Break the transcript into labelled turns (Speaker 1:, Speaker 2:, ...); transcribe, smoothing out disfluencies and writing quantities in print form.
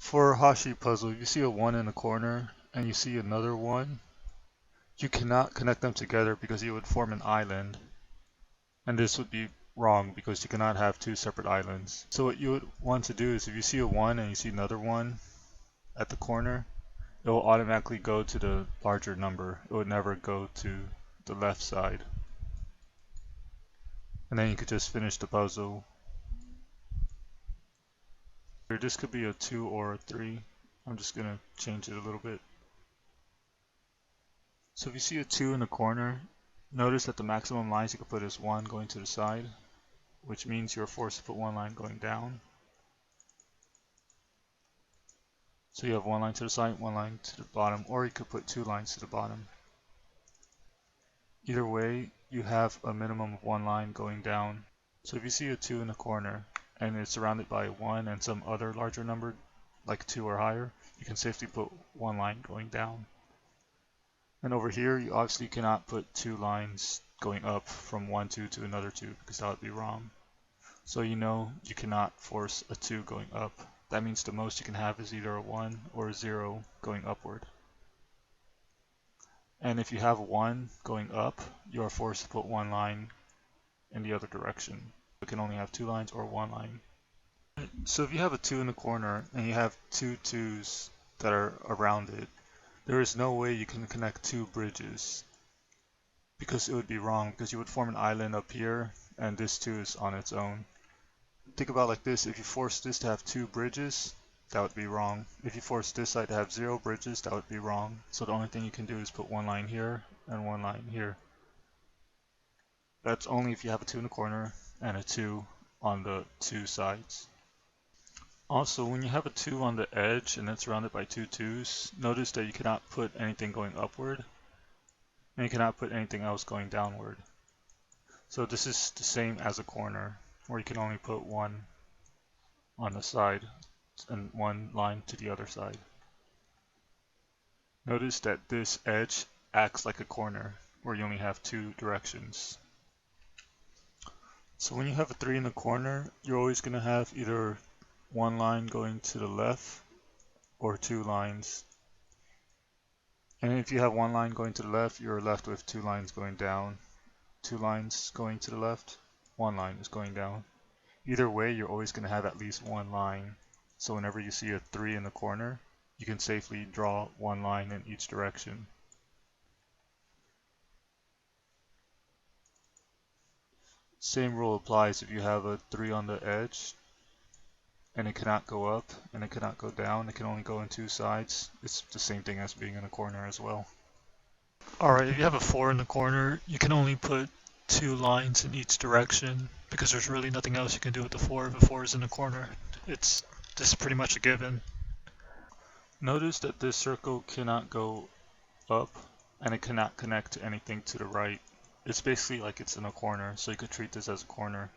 Speaker 1: For a Hashi puzzle, if you see a 1 in the corner and you see another 1, you cannot connect them together because you would form an island. And this would be wrong because you cannot have two separate islands. So what you would want to do is if you see a 1 and you see another 1 at the corner, it will automatically go to the larger number. It would never go to the left side. And then you could just finish the puzzle. This could be a 2 or a 3. I'm just going to change it a little bit. So if you see a 2 in the corner, notice that the maximum lines you can put is 1 going to the side, which means you're forced to put one line going down. So you have one line to the side, one line to the bottom, or you could put two lines to the bottom. Either way, you have a minimum of one line going down. So if you see a 2 in the corner, and it's surrounded by 1 and some other larger number, like 2 or higher, you can safely put one line going down. And over here, you obviously cannot put two lines going up from one 2 to another 2 because that would be wrong. So you know you cannot force a 2 going up. That means the most you can have is either a 1 or a 0 going upward. And if you have 1 going up, you are forced to put one line in the other direction. You can only have two lines or one line. So if you have a 2 in the corner and you have two 2s that are around it, there is no way you can connect two bridges because it would be wrong because you would form an island up here and this 2 is on its own. Think about it like this, if you force this to have two bridges, that would be wrong. If you force this side to have 0 bridges, that would be wrong. So the only thing you can do is put one line here and one line here. That's only if you have a 2 in the corner and a 2 on the two sides. Also, when you have a 2 on the edge and it's surrounded by two 2s, notice that you cannot put anything going upward and you cannot put anything else going downward. So this is the same as a corner where you can only put one on the side and one line to the other side. Notice that this edge acts like a corner where you only have two directions. So when you have a 3 in the corner, you're always going to have either one line going to the left or two lines. And if you have one line going to the left, you're left with two lines going down. Two lines going to the left, one line is going down. Either way, you're always going to have at least one line. So whenever you see a 3 in the corner, you can safely draw one line in each direction. Same rule applies if you have a 3 on the edge and it cannot go up and it cannot go down, it can only go in two sides. It's the same thing as being in a corner as well. Alright, if you have a 4 in the corner, you can only put two lines in each direction because there's really nothing else you can do with the 4 if a 4 is in the corner. This is pretty much a given. Notice that this circle cannot go up and it cannot connect to anything to the right. It's basically like it's in a corner, so you could treat this as a corner.